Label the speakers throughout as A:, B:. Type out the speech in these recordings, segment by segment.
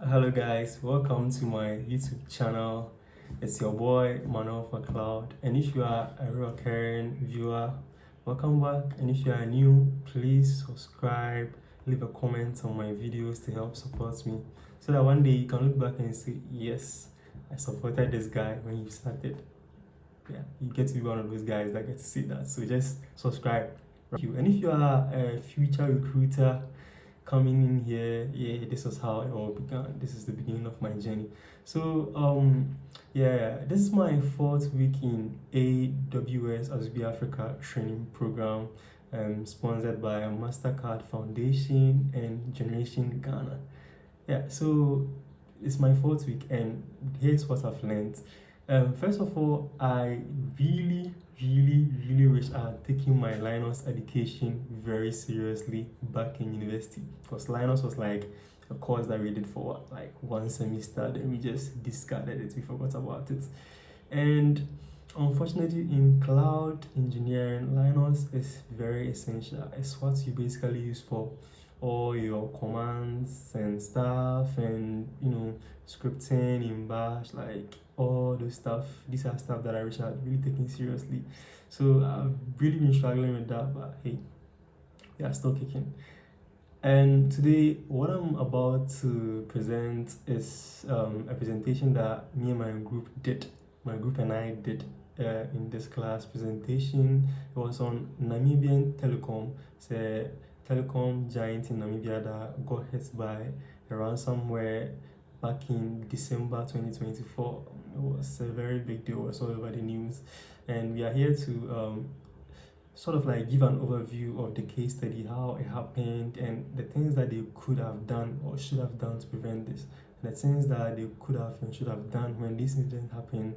A: Hello guys, welcome to my YouTube channel. It's your boy Manel for Cloud. And if you are a recurring viewer, welcome back. And if you are new, please subscribe, leave a comment on my videos to help support me. So that one day you can look back and say, yes, I supported this guy when he started. Yeah, you get to be one of those guys that get to see that. So just subscribe. Thank you. And if you are a future recruiter, coming in here, yeah, this is how it all began. This is the beginning of my journey. So yeah, this is my fourth week in AWS Azubi Africa training program, sponsored by Mastercard Foundation and Generation Ghana. Yeah, so it's my fourth week, and here's what I've learned. First of all, I really wish I had taken my Linus education very seriously back in university, because Linus was like a course that we did for what, like one semester, then we just discarded it, we forgot about it. And unfortunately, in cloud engineering, Linux is very essential. It's what you basically use for all your commands and stuff, and scripting in Bash, like all those stuff. These are stuff that I wish I had really taken seriously. So I've really been struggling with that, but hey, we are still kicking. And today, what I'm about to present is a presentation that me and my group did. My group and I did in this class presentation. It was on Namibian Telecom. It's a telecom giant in Namibia that got hit by a ransomware back in December 2024. It was a very big deal. It was all over the news. And we are here to sort of like give an overview of the case study, how it happened, and the things that they could have done or should have done to prevent this, and the things that they could have and should have done when this incident happened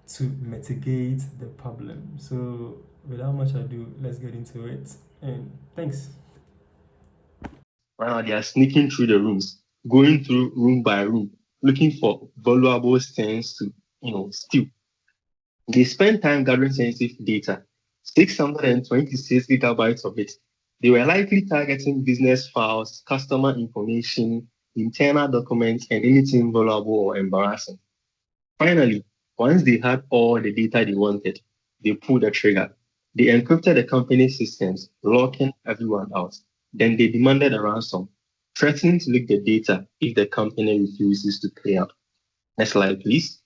A: to mitigate the problem. So without much ado, let's get into it, and thanks.
B: Right now, they are sneaking through the rooms, going through room by room, looking for valuable things to, steal. They spend time gathering sensitive data, 626 gigabytes of it. They were likely targeting business files, customer information, internal documents, and anything valuable or embarrassing. Finally, once they had all the data they wanted, they pulled the trigger. They encrypted the company's systems, locking everyone out. Then they demanded a ransom, threatening to leak the data if the company refuses to pay up. Next slide, please.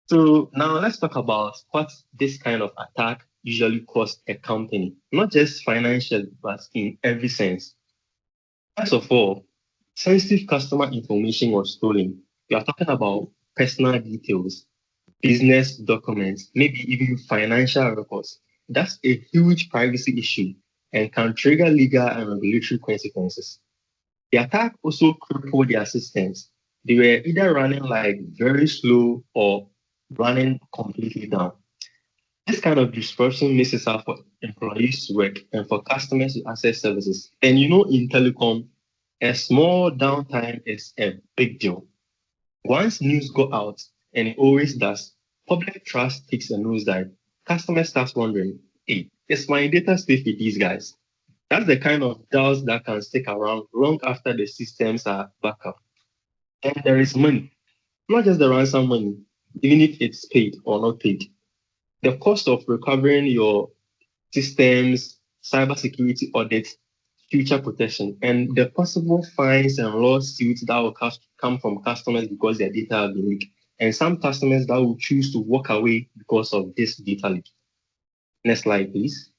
B: So now let's talk about what this kind of attack usually costs a company, not just financially, but in every sense. First of all, sensitive customer information was stolen. We are talking about personal details, business documents, maybe even financial records. That's a huge privacy issue and can trigger legal and regulatory consequences. The attack also crippled their systems. They were either running like very slow or running completely down. This kind of disruption makes it hard for employees to work and for customers to access services. And in telecom, a small downtime is a big deal. Once news go out, and it always does, public trust takes a nosedive. Customers start wondering, hey, is my data safe with these guys? That's the kind of doubts that can stick around long after the systems are back up. And there is money, not just the ransom money, even if it's paid or not paid. The cost of recovering your systems, cybersecurity audits, future protection, and the possible fines and lawsuits that will come from customers because their data have been leaked, and some customers that will choose to walk away because of this data leak. Next slide, please.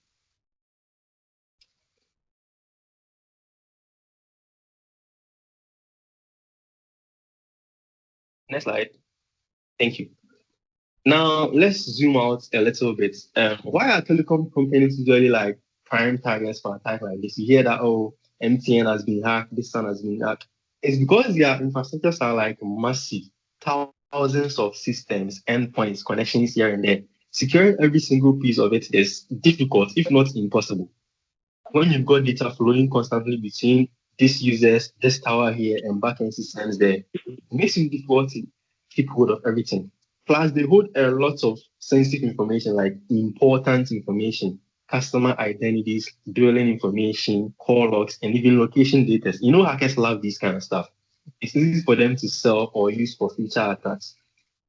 B: Next slide. Thank you. Now let's zoom out a little bit. Why are telecom companies usually like prime targets for attack like this? You hear that, oh, MTN has been hacked, this one has been hacked. It's because their infrastructures are like massive, thousands of systems, endpoints, connections here and there. Securing every single piece of it is difficult, if not impossible. When you've got data flowing constantly between these users, this tower here, and backend systems there, it makes it difficult to keep hold of everything. Plus, they hold a lot of sensitive information, like important information. customer identities, billing information, call logs, and even location data. You know, hackers love this kind of stuff. It's easy for them to sell or use for future attacks.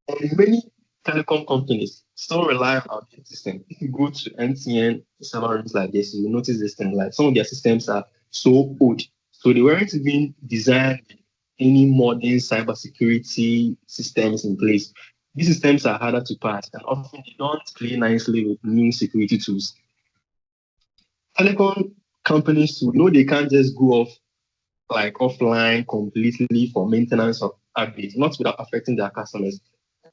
B: And many telecom companies still rely on outdated systems. If you go to MTN server rooms like this, you will notice this thing like some of their systems are so old. So they weren't even designed with any modern cybersecurity systems in place. These systems are harder to pass and often they don't play nicely with new security tools. Telecom companies too, know they can't just go off like offline completely for maintenance of updates, not without affecting their customers.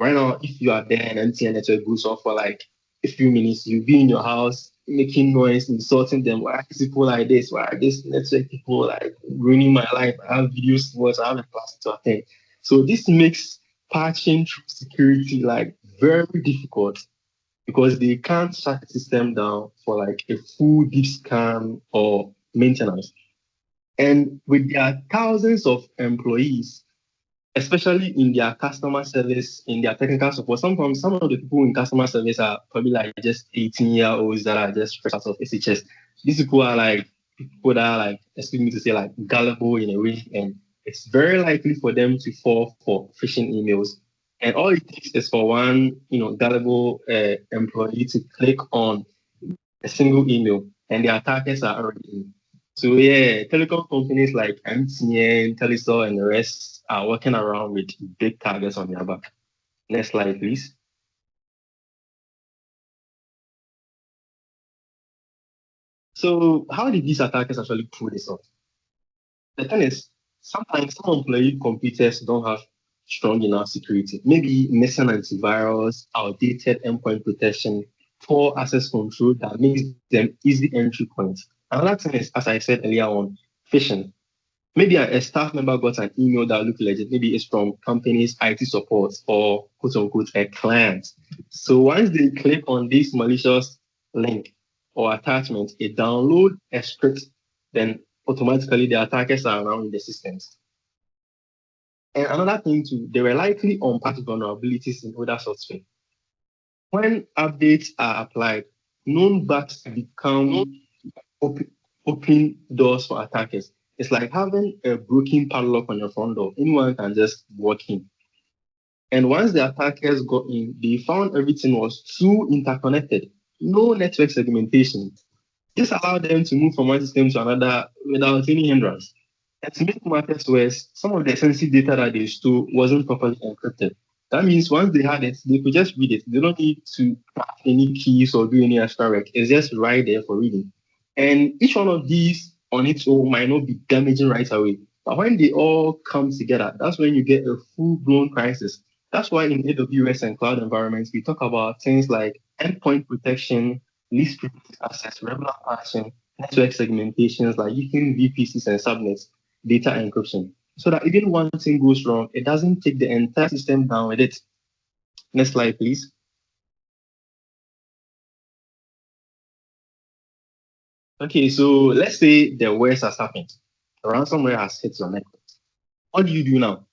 B: Right now, if you are there and MTN network goes off for like a few minutes, you'll be in your house making noise, insulting them. Why are these people like this? Why are these network people like ruining my life? I have videos to watch, I have a class to attend. So this makes patching through security like very difficult because they can't shut the system down for like a full deep scan or maintenance. And with their thousands of employees, especially in their customer service, in their technical support, sometimes some of the people in customer service are probably like just 18-year-olds that are just fresh out of SHS. These people are like people that are like, excuse me to say, like gullible in a way, and it's very likely for them to fall for phishing emails. And all it takes is for one, gullible employee to click on a single email, and the attackers are already in. So yeah, telecom companies like MTN, Telecom, and the rest are working around with big targets on their back. Next slide, please. So how did these attackers actually pull this off? The thing is, sometimes some employee computers don't have strong enough security. Maybe missing antivirus, outdated endpoint protection, poor access control that makes them easy entry points. Another thing is, as I said earlier on, phishing. Maybe a staff member got an email that looked legit. Maybe it's from company's IT support or quote unquote a client. So once they click on this malicious link or attachment, it download a script, then automatically the attackers are around in the systems. And another thing too, they were likely on patch vulnerabilities in other software. When updates are applied, known bugs become open, open doors for attackers. It's like having a broken padlock on your front door. Anyone can just walk in. And once the attackers got in, they found everything was too interconnected. No network segmentation. This allowed them to move from one system to another without any hindrance. And to make matters worse, some of the sensitive data that they stole wasn't properly encrypted. That means once they had it, they could just read it. They don't need to crack any keys or do any extra work. It's just right there for reading. And each one of these on its own might not be damaging right away. But when they all come together, that's when you get a full-blown crisis. That's why in AWS and cloud environments, we talk about things like endpoint protection, least privileged access, regular patching, network segmentations like using VPCs and subnets, data encryption. So that even one thing goes wrong, it doesn't take the entire system down with it. Next slide, please. Okay, so let's say the worst has happened. The ransomware has hit your network. What do you do now?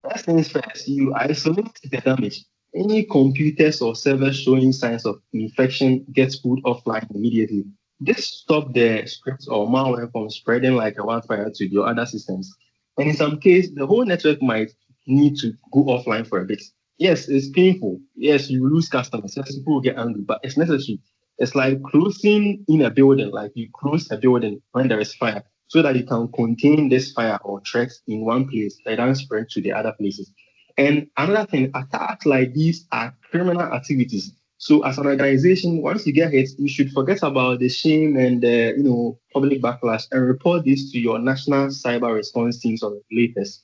B: First things first, you isolate the damage. Any computers or servers showing signs of infection gets pulled offline immediately. This stop the scripts or malware from spreading like a wildfire to your other systems. And in some case, the whole network might need to go offline for a bit. Yes, it's painful. Yes, you lose customers. Yes, people will get angry, but it's necessary. It's like closing in a building, like you close a building when there is fire so that you can contain this fire or threats in one place that don't spread to the other places. And another thing, attacks like these are criminal activities. So as an organization, once you get hit, you should forget about the shame and the public backlash and report this to your national cyber response teams or regulators.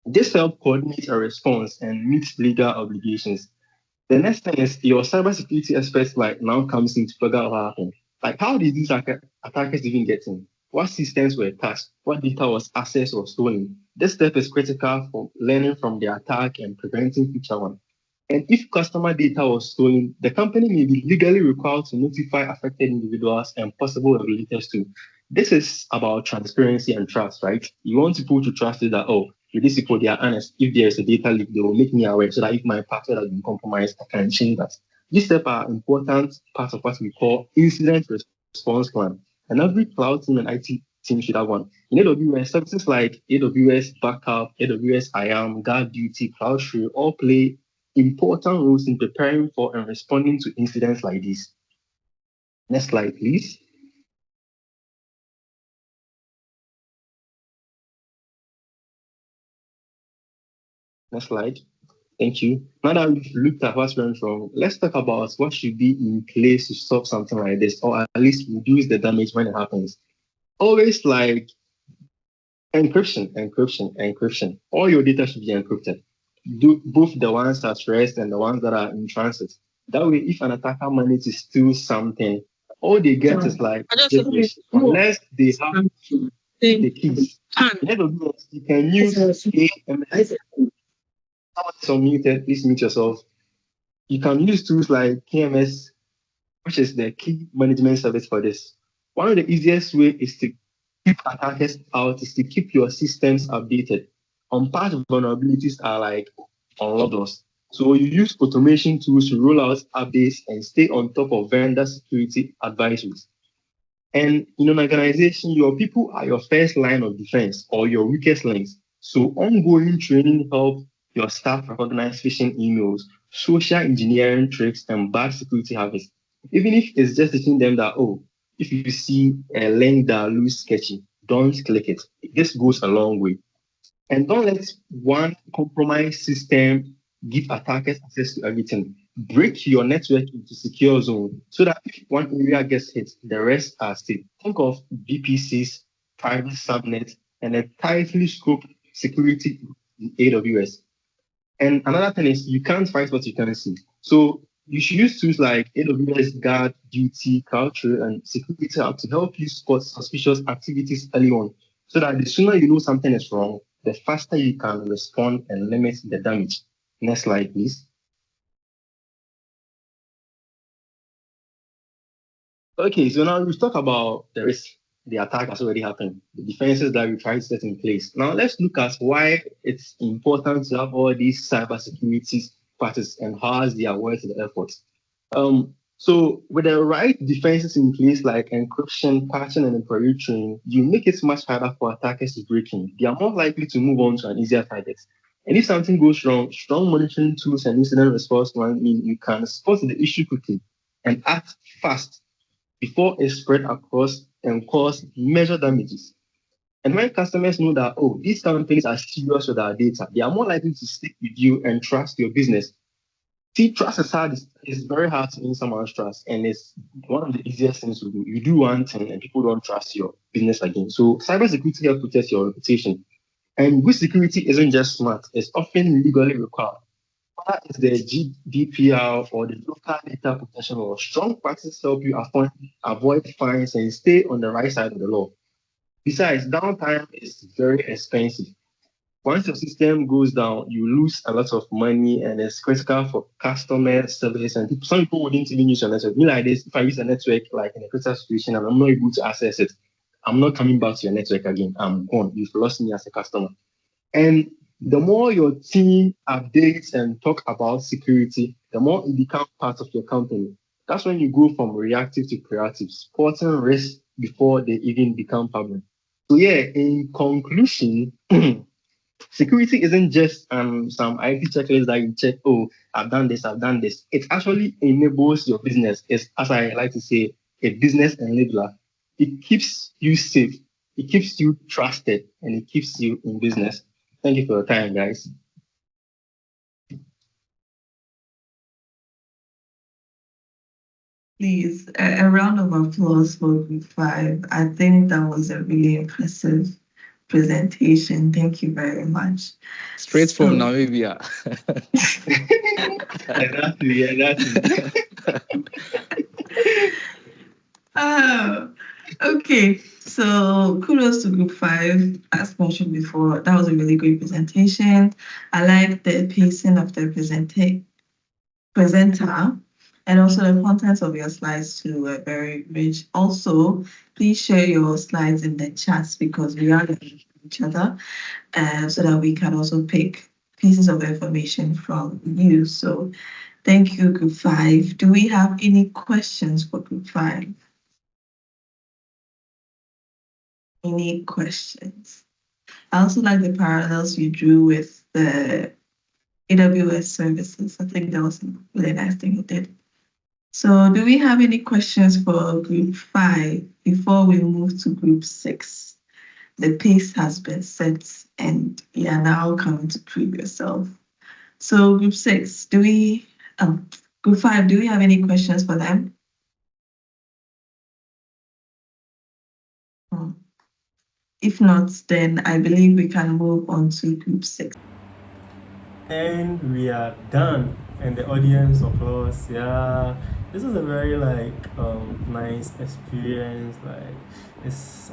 B: This helps coordinate a response and meet legal obligations. The next thing is your cybersecurity experts like now comes in to figure out what happened. Like how did these attackers even get in? What systems were touched? What data was accessed or stolen? This step is critical for learning from the attack and preventing future one. And if customer data was stolen, the company may be legally required to notify affected individuals and possible regulators too. This is about transparency and trust, right? You want people to trust it that, oh, with these people, they are honest. If there is a data leak, they will make me aware so that if my password has been compromised, I can change that. These steps are important part of what we call incident response plan. And every cloud team and IT team should have one. In AWS, services like AWS Backup, AWS IAM, Guard Duty, CloudShare all play important roles in preparing for and responding to incidents like this. Next slide, please. Next slide. Thank you. Now that we've looked at what's went wrong, let's talk about what should be in place to stop something like this, or at least reduce the damage when it happens. Always like encryption, encryption, encryption. All your data should be encrypted. Both the ones at rest and the ones that are in transit. That way, if an attacker manages to steal something, all they get is like gibberish, unless they have the keys. In AWS, you can use AMS. Someone is unmuted, please mute yourself. You can use tools like KMS, which is the key management service for this. One of the easiest way is to keep attackers out is to keep your systems updated. Unpatched vulnerabilities are like unlocked. So you use automation tools to roll out updates and stay on top of vendor security advisories. And in an organization, your people are your first line of defense or your weakest links. So ongoing training help your staff recognize phishing emails, social engineering tricks, and bad security habits. Even if it's just teaching them that, oh, if you see a link that looks sketchy, don't click it. This goes a long way. And don't let one compromised system give attackers access to everything. Break your network into secure zone so that if one area gets hit, the rest are safe. Think of VPCs, private subnets, and a tightly scoped security in AWS. And another thing is you can't fight what you can't see. So you should use tools like AWS Guard, Duty, Culture, and Security Hub to help you spot suspicious activities early on. So that the sooner you know something is wrong, the faster you can respond and limit the damage. Next slide, please. Okay, so now we've talked about the risk. The attack has already happened, the defenses that we try to set in place. Now let's look at why it's important to have all these cybersecurity practices and how they are worth the effort. So with the right defenses in place, like encryption, patching, and employee training, you make it much harder for attackers to break in. They are more likely to move on to an easier target. And if something goes wrong, strong monitoring tools and incident response plan mean you can spot the issue quickly and act fast before it spread across and cause major damages. And when customers know that, oh, these companies are serious with our data, they are more likely to stick with you and trust your business. See, trust is hard. It's very hard to win someone's trust, and it's one of the easiest things to do. You do one thing, and people don't trust your business again. So, cybersecurity helps protect your reputation. And good security isn't just smart; it's often legally required. Whether it's the GDPR or the local data protection law, strong practices help you avoid fines and stay on the right side of the law. Besides, downtime is very expensive. Once your system goes down, you lose a lot of money, and it's critical for customer service. And some people wouldn't even use your network. Me like this, if I use a network like in a critical situation and I'm not able to access it, I'm not coming back to your network again. I'm gone. You've lost me as a customer. And the more your team updates and talk about security, the more it becomes part of your company. That's when you go from reactive to proactive, spotting risks before they even become public. So yeah, in conclusion, security isn't just some IT checklist that you check, oh, I've done this, I've done this. It actually enables your business. It's, as I like to say, a business enabler. It keeps you safe, it keeps you trusted, and it keeps you in business. Thank you for your time, guys.
C: Please, a round of applause for Group 5. I think that was a really impressive presentation. Thank you very much.
D: Straight from Namibia.
B: Exactly.
C: Oh, okay. So kudos to Group 5. As mentioned before, that was a really great presentation. I like the pacing of the presenter. And also the contents of your slides too were very rich. Also, please share your slides in the chats because we are learning from each other, so that we can also pick pieces of information from you. So Thank you, Group 5. Do we have any questions for Group 5? Any questions? I also like the parallels you drew with the AWS services. I think that was a really nice thing you did. So do we have any questions for Group 5 before we move to Group 6? The pace has been set and you are now coming to prove yourself. So Group 6, Group 5, do we have any questions for them? If not, then I believe we can move on to Group 6.
A: And we are done. And the audience applause. Yeah, this was a very nice experience. I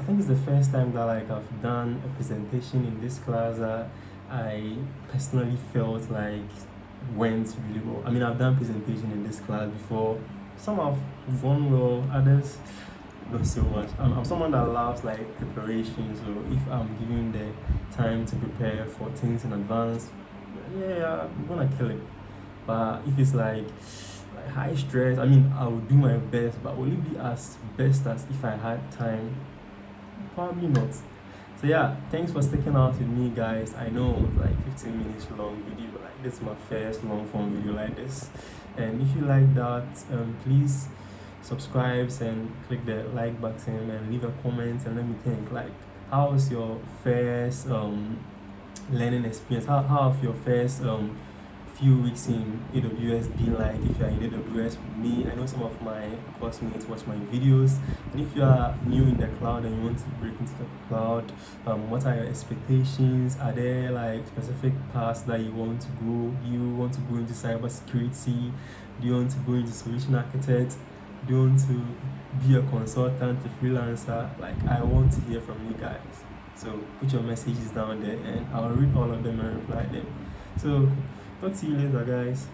A: think it's the first time that I've done a presentation in this class that I personally felt like went really well. I mean, I've done presentation in this class before. Some have gone well, others not so much. I'm someone that loves preparation, so if I'm given the time to prepare for things in advance, yeah, I'm gonna kill it. But if it's like high stress, I mean, I will do my best, but will it be as best as if I had time? Probably not. So yeah, thanks for sticking out with me, guys. I know it was like 15 minutes long video, but this is my first long form video like this. And if you like that, please subscribe and click the like button and leave a comment and let me think how was your first learning experience? How have your first few weeks in AWS been like? If you are in AWS with me, I know some of my classmates watch my videos, and if you are new in the cloud and you want to break into the cloud, what are your expectations? Are there specific paths that you want to go? Do you want to go into cybersecurity? Do you want to go into solution architect? Do you want to be a consultant, a freelancer? I want to hear from you guys. So put your messages down there and I'll read all of them and reply them. So talk to you later, guys.